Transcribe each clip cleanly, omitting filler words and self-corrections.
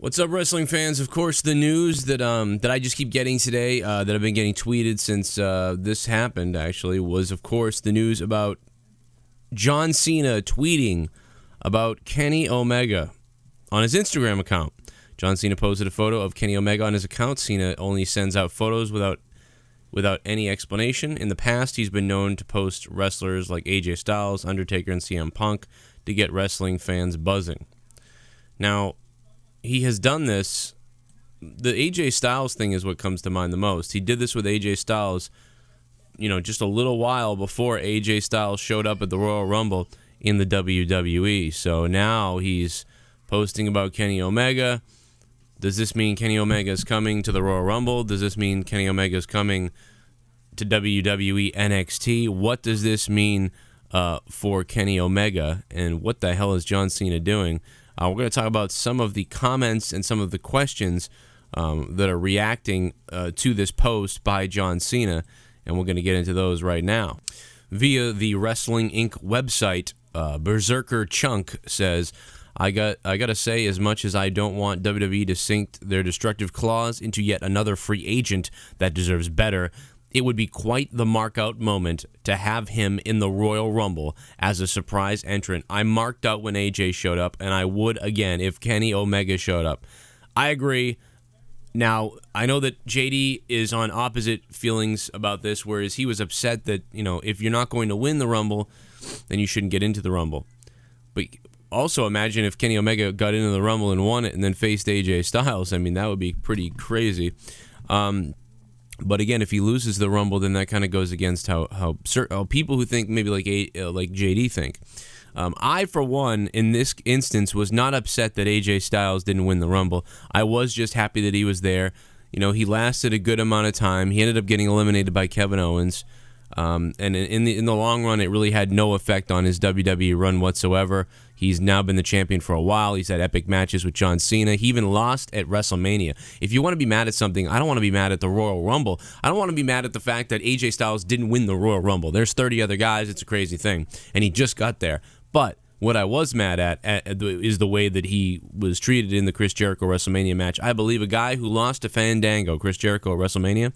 What's up, wrestling fans? Of course, the news that I just keep getting today, that I've been getting tweeted since this happened, actually, was, of course, the news about John Cena tweeting about Kenny Omega on his Instagram account. John Cena posted a photo of Kenny Omega on his account. Cena only sends out photos without any explanation. In the past, he's been known to post wrestlers like AJ Styles, Undertaker, and CM Punk to get wrestling fans buzzing. Now, he has done this. The AJ Styles thing is what comes to mind the most. He did this with AJ Styles, just a little while before AJ Styles showed up at the Royal Rumble in the WWE. So now he's posting about Kenny Omega. Does this mean Kenny Omega is coming to the Royal Rumble? Does this mean Kenny Omega is coming to WWE NXT? What does this mean for Kenny Omega? And what the hell is John Cena doing? We're going to talk about some of the comments and some of the questions that are reacting to this post by John Cena, and we're going to get into those right now. Via the Wrestling Inc. website, Berserker Chunk says, I gotta say, as much as I don't want WWE to sink their destructive claws into yet another free agent that deserves better, it would be quite the mark-out moment to have him in the Royal Rumble as a surprise entrant. I marked out when AJ showed up, and I would again if Kenny Omega showed up. I agree. Now, I know that JD is on opposite feelings about this, whereas he was upset that, if you're not going to win the Rumble, then you shouldn't get into the Rumble. But also imagine if Kenny Omega got into the Rumble and won it and then faced AJ Styles. I mean, that would be pretty crazy. But again, if he loses the Rumble, then that kind of goes against how people who think maybe like JD think. I, for one, in this instance, was not upset that AJ Styles didn't win the Rumble. I was just happy that he was there. He lasted a good amount of time. He ended up getting eliminated by Kevin Owens. And in the long run, it really had no effect on his WWE run whatsoever. He's now been the champion for a while. He's had epic matches with John Cena. He even lost at WrestleMania. If you want to be mad at something, I don't want to be mad at the Royal Rumble. I don't want to be mad at the fact that AJ Styles didn't win the Royal Rumble. There's 30 other guys. It's a crazy thing. And he just got there. But what I was mad at is the way that he was treated in the Chris Jericho WrestleMania match. I believe a guy who lost to Fandango, Chris Jericho at WrestleMania,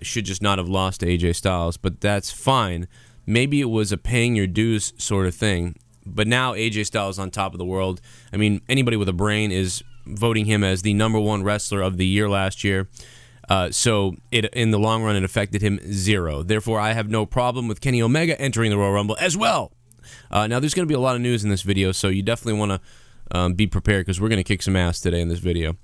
should just not have lost to AJ Styles, but that's fine. Maybe it was a paying your dues sort of thing, but now AJ Styles on top of the world. I mean, anybody with a brain is voting him as the #1 wrestler of the year last year, so in the long run, it affected him zero. Therefore, I have no problem with Kenny Omega entering the Royal Rumble as well. Now, there's going to be a lot of news in this video, so you definitely want to be prepared because we're going to kick some ass today in this video.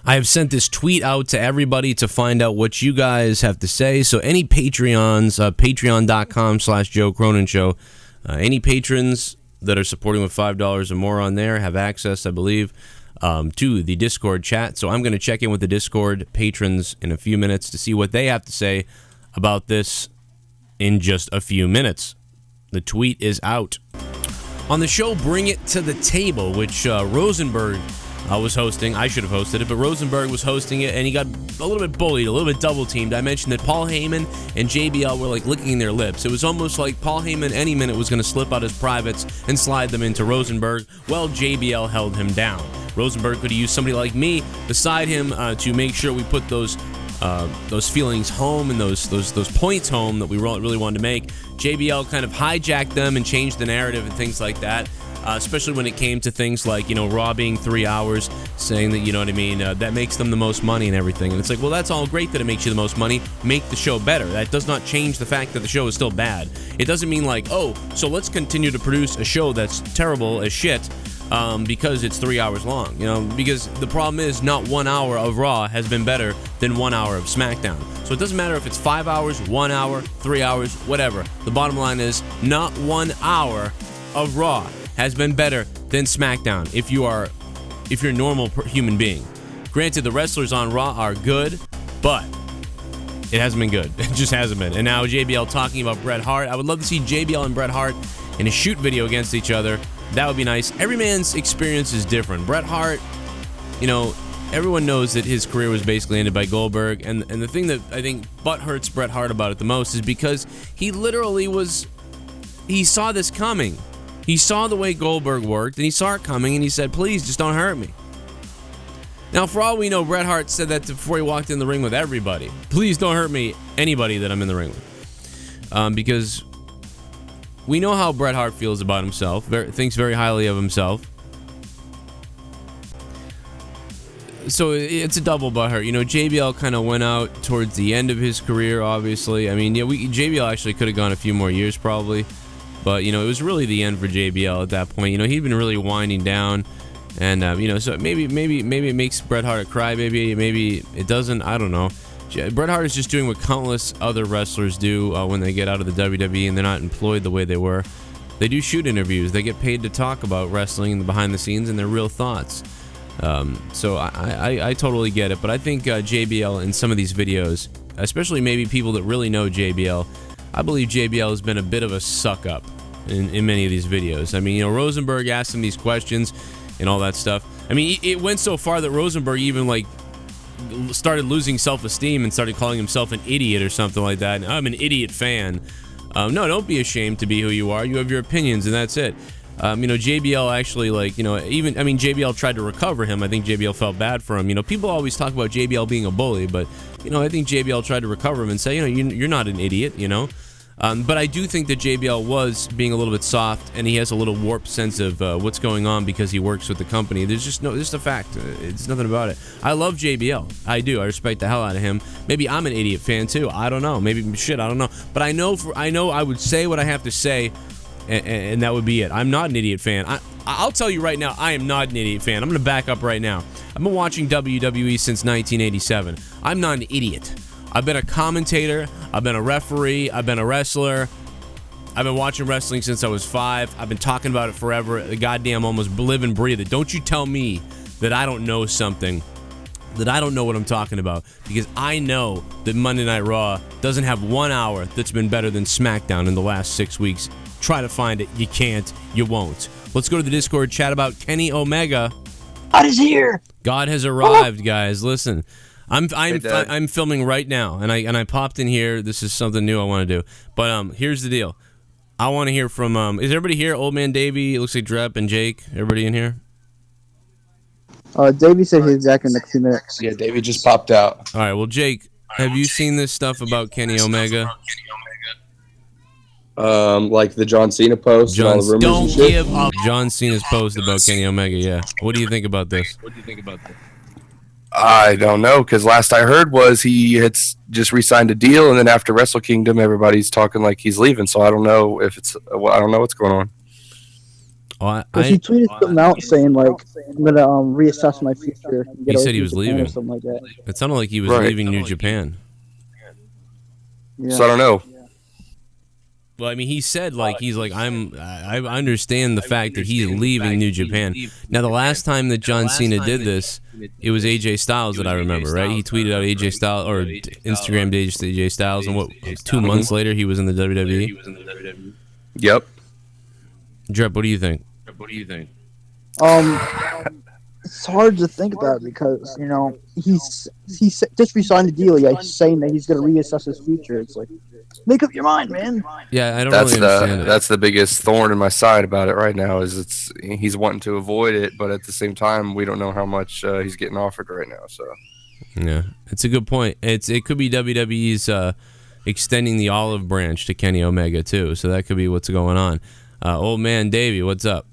I have sent this tweet out to everybody to find out what you guys have to say. So any Patreons, patreon.com/Joe Cronin Show, any patrons that are supporting with $5 or more on there have access, I believe, to the Discord chat. So I'm going to check in with the Discord patrons in a few minutes to see what they have to say about this in just a few minutes. The tweet is out. On the show, Bring It to the Table, which Rosenberg was hosting. I should have hosted it, but Rosenberg was hosting it, and he got a little bit bullied, a little bit double-teamed. I mentioned that Paul Heyman and JBL were like licking their lips. It was almost like Paul Heyman any minute was going to slip out his privates and slide them into Rosenberg. Well, JBL held him down. Rosenberg could have used somebody like me beside him to make sure we put those feelings home and those points home that we really wanted to make. JBL kind of hijacked them and changed the narrative and things like that. Especially when it came to things like, Raw being 3 hours, saying that, that makes them the most money and everything. And it's like, well, that's all great that it makes you the most money. Make the show better. That does not change the fact that the show is still bad. It doesn't mean like, oh, so let's continue to produce a show that's terrible as shit because it's 3 hours long. Because the problem is not 1 hour of Raw has been better than 1 hour of SmackDown. So it doesn't matter if it's 5 hours, 1 hour, 3 hours, whatever. The bottom line is not 1 hour of Raw has been better than SmackDown if you're a normal human being. Granted, the wrestlers on Raw are good, but it hasn't been good. It just hasn't been. And now JBL talking about Bret Hart. I would love to see JBL and Bret Hart in a shoot video against each other. That would be nice. Every man's experience is different. Bret Hart, everyone knows that his career was basically ended by Goldberg. And the thing that I think hurts Bret Hart about it the most is because he literally he saw this coming. He saw the way Goldberg worked, and he saw it coming, and he said, please, just don't hurt me. Now, for all we know, Bret Hart said that before he walked in the ring with everybody. Please don't hurt me, anybody that I'm in the ring with. Because we know how Bret Hart feels about himself, thinks very highly of himself. So it's a double butthurt. You know, JBL kind of went out towards the end of his career, obviously. I mean, yeah, JBL actually could have gone a few more years probably. But, you know, it was really the end for JBL at that point. You know, he'd been really winding down. And, you know, so maybe it makes Bret Hart a crybaby. Maybe it doesn't. I don't know. Bret Hart is just doing what countless other wrestlers do when they get out of the WWE and they're not employed the way they were. They do shoot interviews. They get paid to talk about wrestling and the behind the scenes and their real thoughts. So I totally get it. But I think JBL in some of these videos, especially maybe people that really know JBL, I believe JBL has been a bit of a suck-up in many of these videos. I mean, you know, Rosenberg asked him these questions and all that stuff. I mean, it went so far that Rosenberg even, like, started losing self-esteem and started calling himself an idiot or something like that. I'm an idiot fan. No, don't be ashamed to be who you are. You have your opinions, and that's it. You know, JBL actually, like, you know, JBL tried to recover him. I think JBL felt bad for him. You know, people always talk about JBL being a bully, but, you know, I think JBL tried to recover him and say, you know, you're not an idiot, you know. But I do think that JBL was being a little bit soft, and he has a little warped sense of what's going on because he works with the company. There's just a fact. It's nothing about it. I love JBL. I do. I respect the hell out of him. Maybe I'm an idiot fan too. I don't know. Maybe shit. I don't know. But I know I would say what I have to say, and that would be it. I'm not an idiot fan. I'll tell you right now, I am not an idiot fan. I'm going to back up right now. I've been watching WWE since 1987. I'm not an idiot. I've been a commentator, I've been a referee, I've been a wrestler. I've been watching wrestling since I was 5. I've been talking about it forever. The goddamn almost live and breathe it. Don't you tell me that I don't know something, that I don't know what I'm talking about, because I know that Monday Night Raw doesn't have 1 hour that's been better than SmackDown in the last 6 weeks. Try to find it. You can't. You won't. Let's go to the Discord, chat about Kenny Omega. God is here. God has arrived, guys. Listen. I'm filming right now, and I popped in here. This is something new I want to do. But here's the deal. I want to hear from is everybody here? Old Man Davey, it looks like Drep and Jake. Everybody in here? Davey said he's back in the few minutes. Yeah, Davey just popped out. All right. Well, Jake, have you seen this stuff about Kenny Omega? Like the John Cena post and all the rumors don't and shit? give up. John Cena's post about Kenny Omega. Yeah. What do you think about this? I don't know, because last I heard was he had just re-signed a deal, and then after Wrestle Kingdom, everybody's talking like he's leaving. So I don't know if it's. I don't know what's going on. He tweeted something out saying like, "I'm gonna reassess my future." He said he was leaving. Or something like that. It sounded like he was leaving New Japan. Yeah. So I don't know. Well, I mean, he said I understand the fact that he's leaving New Japan. Now, the last time that John Cena did this, it was AJ Styles that I remember, right? He tweeted out AJ Styles or Instagrammed AJ Styles, and what, 2 months later he was in the WWE. Yep. Drep, what do you think? It's hard to think about because, you know, he's just re-signed the deal. Yeah, he's saying that he's going to reassess his future. It's like, make up your mind, man. Yeah, I don't really understand it. That's the biggest thorn in my side about it right now is he's wanting to avoid it, but at the same time, we don't know how much he's getting offered right now. So yeah, it's a good point. It could be WWE's extending the olive branch to Kenny Omega too. So that could be what's going on. Old Man Davey, what's up?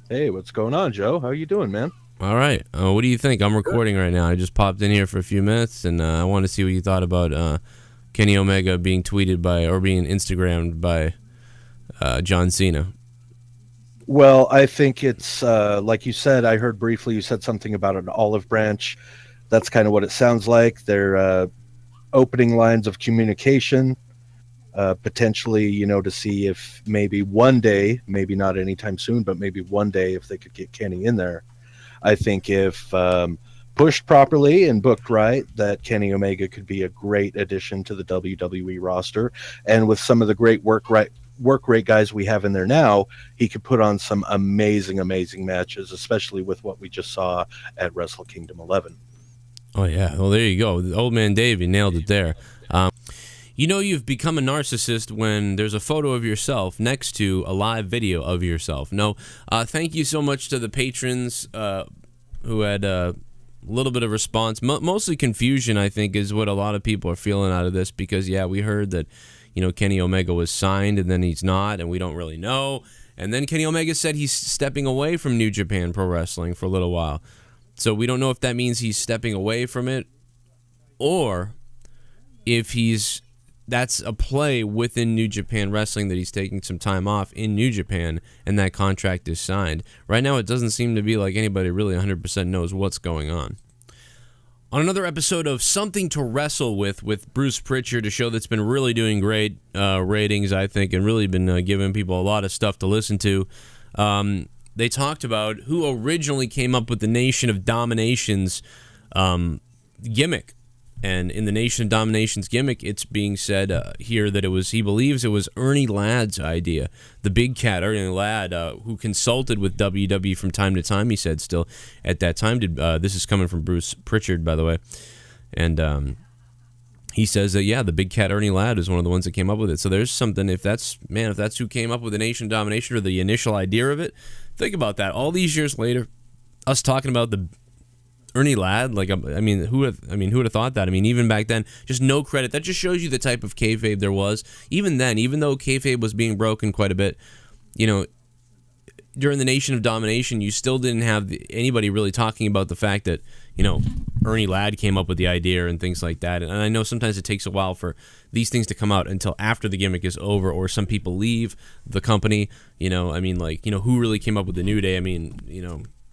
Hey, what's going on, Joe? How you doing, man? All right. What do you think? I'm recording right now. I just popped in here for a few minutes, and I want to see what you thought about Kenny Omega being tweeted by or being Instagrammed by John Cena. Well, I think it's like you said. I heard briefly you said something about an olive branch. That's kind of what it sounds like. They're opening lines of communication, potentially, you know, to see if maybe one day, maybe not anytime soon, but maybe one day if they could get Kenny in there. I think if pushed properly and booked right, that Kenny Omega could be a great addition to the WWE roster. And with some of the great work rate guys we have in there now, he could put on some amazing matches, especially with what we just saw at Wrestle Kingdom 11. Oh, yeah. Well, there you go. The Old Man Dave, you nailed it there. You know you've become a narcissist when there's a photo of yourself next to a live video of yourself. No, thank you so much to the patrons who had A little bit of response, mostly confusion, I think, is what a lot of people are feeling out of this because, yeah, we heard that, Kenny Omega was signed and then he's not, and we don't really know. And then Kenny Omega said he's stepping away from New Japan Pro Wrestling for a little while. So we don't know if that means he's stepping away from it or if that's a play within New Japan Wrestling that he's taking some time off in New Japan and that contract is signed. Right now, it doesn't seem to be like anybody really 100% knows what's going on. On another episode of Something to Wrestle with Bruce Pritchard, a show that's been really doing great ratings, I think, and really been giving people a lot of stuff to listen to, they talked about who originally came up with the Nation of Domination's gimmick. And in the Nation of Domination's gimmick, it's being said here that he believes it was Ernie Ladd's idea. The big cat, Ernie Ladd, who consulted with WWE from time to time, he said still at that time. This is coming from Bruce Pritchard, by the way. And he says that, yeah, the big cat, Ernie Ladd, is one of the ones that came up with it. So there's something, if that's who came up with the Nation of Domination or the initial idea of it, think about that. All these years later, us talking about the Ernie Ladd, who would have thought that? I mean, even back then, just no credit. That just shows you the type of kayfabe there was. Even then, even though kayfabe was being broken quite a bit, during the Nation of Domination, you still didn't have anybody really talking about the fact that, Ernie Ladd came up with the idea and things like that. And I know sometimes it takes a while for these things to come out until after the gimmick is over or some people leave the company. Who really came up with the New Day? I mean,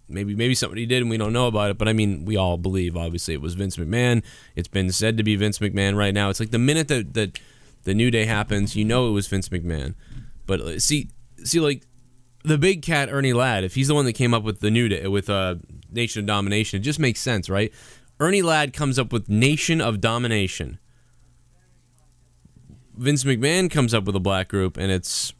maybe somebody did and we don't know about it, but I mean, we all believe, obviously, it was Vince McMahon. It's been said to be Vince McMahon right now. It's like the minute that the New Day happens, it was Vince McMahon. But see, like, the big cat, Ernie Ladd, if he's the one that came up with the New Day, with Nation of Domination, it just makes sense, right? Ernie Ladd comes up with Nation of Domination. Vince McMahon comes up with a black group, and it's...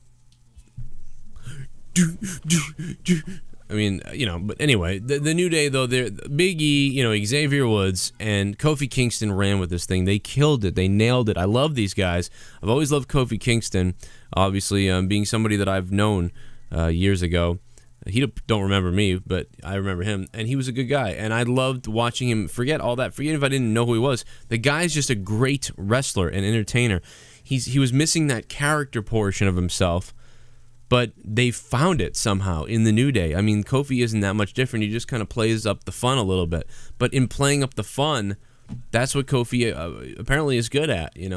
I mean, but anyway, the New Day, though, Big E, Xavier Woods, and Kofi Kingston ran with this thing. They killed it. They nailed it. I love these guys. I've always loved Kofi Kingston, obviously, being somebody that I've known years ago. He don't remember me, but I remember him, and he was a good guy, and I loved watching him. Forget all that. Forget if I didn't know who he was. The guy's just a great wrestler and entertainer. He was missing that character portion of himself, but they found it somehow in the New Day. I mean, Kofi isn't that much different. He just kind of plays up the fun a little bit. But in playing up the fun, that's what Kofi apparently is good at. He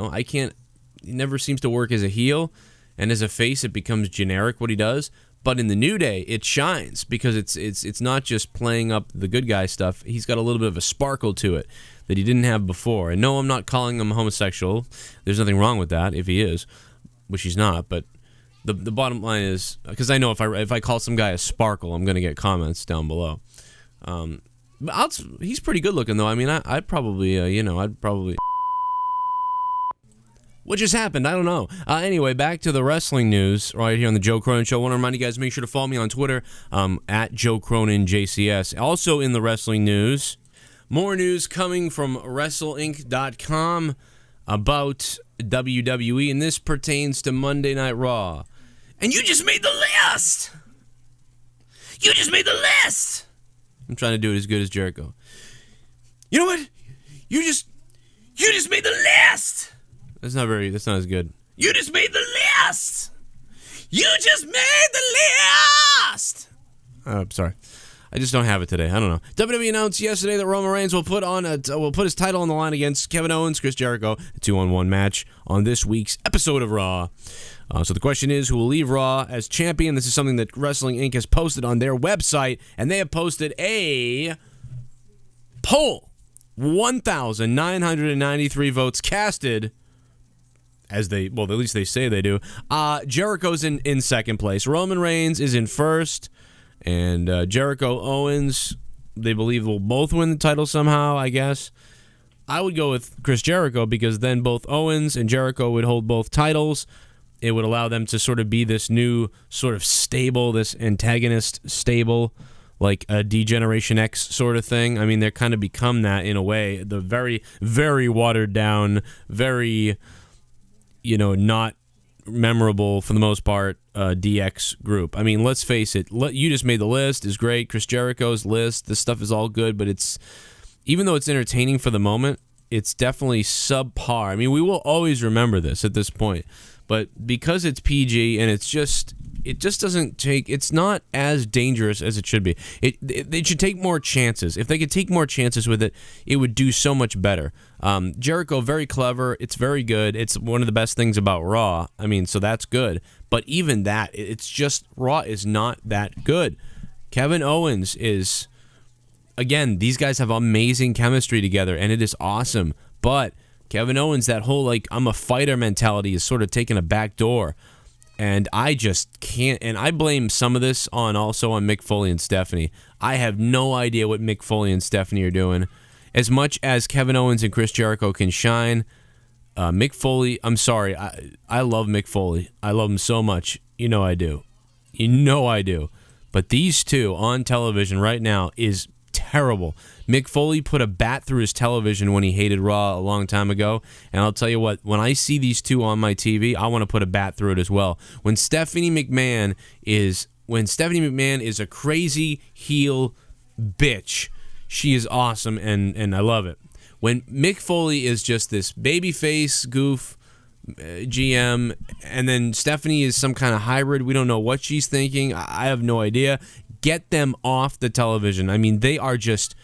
never seems to work as a heel, and as a face, it becomes generic what he does. But in the New Day, it shines because it's not just playing up the good guy stuff. He's got a little bit of a sparkle to it that he didn't have before. And no, I'm not calling him homosexual. There's nothing wrong with that if he is, which he's not. But the bottom line is, because I know if I call some guy a sparkle, I'm going to get comments down below. But he's pretty good looking, though. I mean, I'd probably. What just happened? I don't know. Anyway, back to the wrestling news right here on the Joe Cronin Show. I want to remind you guys, make sure to follow me on Twitter at Joe Cronin JCS. Also in the wrestling news, more news coming from WrestleInc.com about WWE, and this pertains to Monday Night Raw. And you just made the list! You just made the list! I'm trying to do it as good as Jericho. You know what? You just made the list! That's not as good. You just made the list! You just made the list! I'm sorry. I just don't have it today. I don't know. WWE announced yesterday that Roman Reigns will put his title on the line against Kevin Owens, Chris Jericho, a 2-on-1 match on this week's episode of Raw. So the question is, who will leave Raw as champion? This is something that Wrestling Inc. has posted on their website, and they have posted a poll. 1,993 votes casted. At least they say they do. Jericho's in second place. Roman Reigns is in first. And Jericho, Owens, they believe will both win the title somehow, I guess. I would go with Chris Jericho because then both Owens and Jericho would hold both titles. It would allow them to sort of be this new sort of stable, this antagonist stable, like a D-Generation X sort of thing. I mean, they're kind of become that in a way. The very, very watered down, very... not memorable for the most part DX group. I mean, let's face it. You just made the list is great. Chris Jericho's list, this stuff is all good, but it's even though it's entertaining for the moment, it's definitely subpar. I mean, we will always remember this at this point, but because it's PG and it just doesn't take, it's not as dangerous as it should be. It should take more chances. If they could take more chances with it, it would do so much better. Jericho, very clever. It's very good. It's one of the best things about Raw. I mean, so that's good. But even that, it's just, Raw is not that good. Kevin Owens is, again, these guys have amazing chemistry together, and it is awesome. But Kevin Owens, that whole, like, I'm a fighter mentality is sort of taking a back door. And I just can't, and I blame some of this also on Mick Foley and Stephanie. I have no idea what Mick Foley and Stephanie are doing. As much as Kevin Owens and Chris Jericho can shine, Mick Foley, I'm sorry, I love Mick Foley. I love him so much. You know I do. You know I do. But these two on television right now is terrible. Mick Foley put a bat through his television when he hated Raw a long time ago, and I'll tell you what, when I see these two on my TV, I want to put a bat through it as well. When Stephanie McMahon is a crazy heel bitch, she is awesome, and I love it. When Mick Foley is just this babyface goof GM, and then Stephanie is some kind of hybrid, we don't know what she's thinking, I have no idea. Get them off the television. I mean, they are just,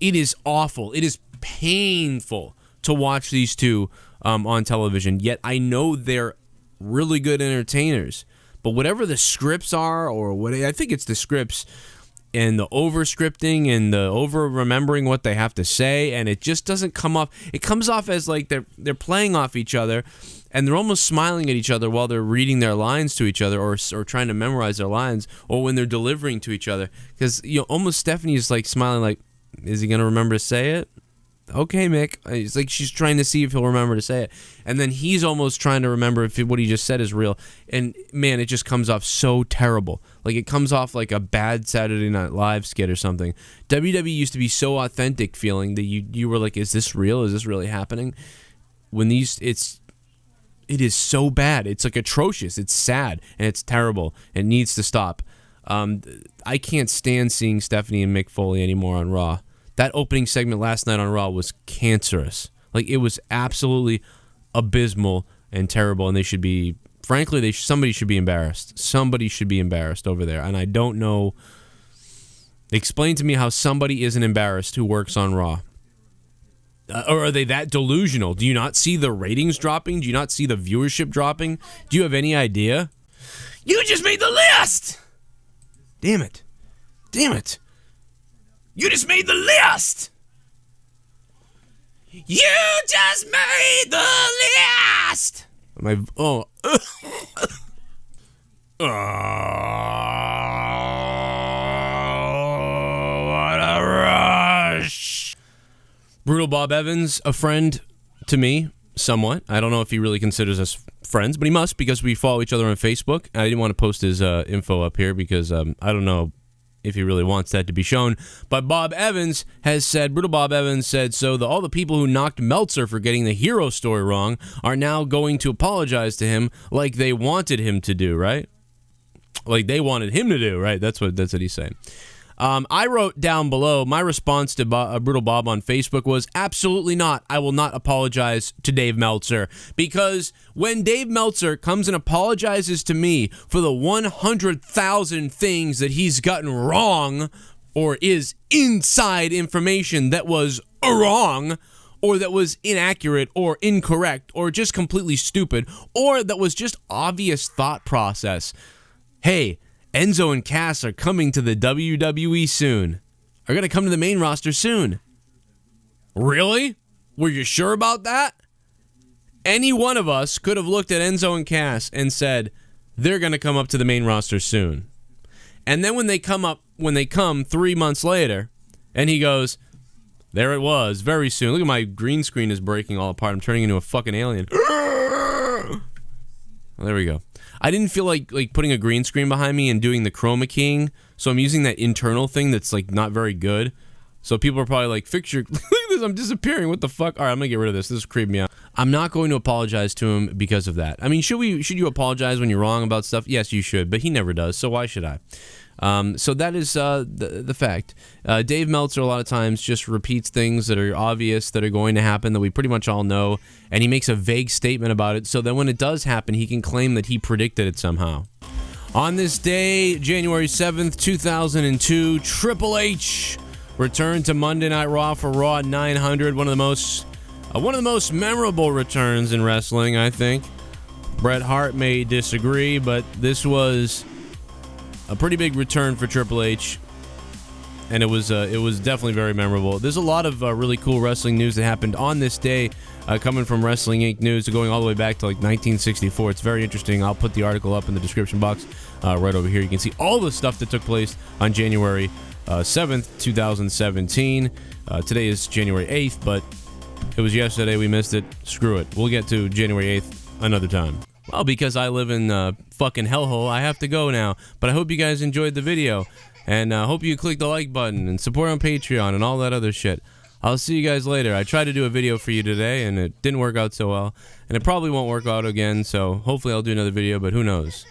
it is awful. It is painful to watch these two on television, yet I know they're really good entertainers. But whatever the scripts are, or what, I think it's the scripts and the over-scripting and the over-remembering what they have to say, and it just doesn't come off. It comes off as like they're playing off each other, and they're almost smiling at each other while they're reading their lines to each other, or trying to memorize their lines, or when they're delivering to each other. Because, you know, almost Stephanie is like smiling like, is he going to remember to say it? Okay, Mick. It's like she's trying to see if he'll remember to say it. And then he's almost trying to remember if what he just said is real. And, man, it just comes off so terrible. Like, it comes off like a bad Saturday Night Live skit or something. WWE used to be so authentic feeling that you were like, is this real? Is this really happening? When it is so bad. It's like atrocious. It's sad, and it's terrible. It needs to stop. I can't stand seeing Stephanie and Mick Foley anymore on Raw. That opening segment last night on Raw was cancerous. Like, it was absolutely abysmal and terrible, and they should be, frankly, somebody should be embarrassed. Somebody should be embarrassed over there, and I don't know. Explain to me how somebody isn't embarrassed who works on Raw. Or are they that delusional? Do you not see the ratings dropping? Do you not see the viewership dropping? Do you have any idea? You just made the list! Damn it. Damn it. You just made the list! You just made the list! Oh. What a rush! Brutal Bob Evans, a friend to me, somewhat. I don't know if he really considers us friends, but he must, because we follow each other on Facebook. I didn't want to post his info up here because I don't know if he really wants that to be shown. But Bob Evans has said, Brutal Bob Evans said, so all the people who knocked Meltzer for getting the hero story wrong are now going to apologize to him like they wanted him to do, right? Like they wanted him to do, right? That's what he's saying. I wrote down below, my response to Brutal Bob on Facebook was, absolutely not. I will not apologize to Dave Meltzer. Because when Dave Meltzer comes and apologizes to me for the 100,000 things that he's gotten wrong, or is inside information that was wrong, or that was inaccurate, or incorrect, or just completely stupid, or that was just obvious thought process. Hey, Enzo and Cass are coming to the WWE soon. Are going to come to the main roster soon. Really? Were you sure about that? Any one of us could have looked at Enzo and Cass and said, they're going to come up to the main roster soon. And then when they come 3 months later, and he goes, there it was, very soon. Look at my green screen is breaking all apart. I'm turning into a fucking alien. Well, there we go. I didn't feel like putting a green screen behind me and doing the chroma keying, so I'm using that internal thing that's like not very good. So people are probably like, fix your, look at this, I'm disappearing, what the fuck? All right, I'm gonna get rid of this. This is creeping me out. I'm not going to apologize to him because of that. I mean, should you apologize when you're wrong about stuff? Yes, you should, but he never does, so why should I? So that is the fact. Dave Meltzer a lot of times just repeats things that are obvious, that are going to happen, that we pretty much all know, and he makes a vague statement about it, so that when it does happen, he can claim that he predicted it somehow. On this day, January 7th, 2002, Triple H returned to Monday Night Raw for Raw 900, one of the most memorable returns in wrestling, I think. Bret Hart may disagree, but this was a pretty big return for Triple H, and it was definitely very memorable. There's a lot of really cool wrestling news that happened on this day, coming from Wrestling Inc. news, going all the way back to like 1964. It's very interesting. I'll put the article up in the description box right over here. You can see all the stuff that took place on January 7th, 2017. Today is January 8th, but it was yesterday. We missed it. Screw it. We'll get to January 8th another time. Well, because I live in fucking hellhole, I have to go now. But I hope you guys enjoyed the video, and hope you click the like button and support on Patreon and all that other shit. I'll see you guys later. I tried to do a video for you today, and it didn't work out so well, and it probably won't work out again, so hopefully I'll do another video, but who knows.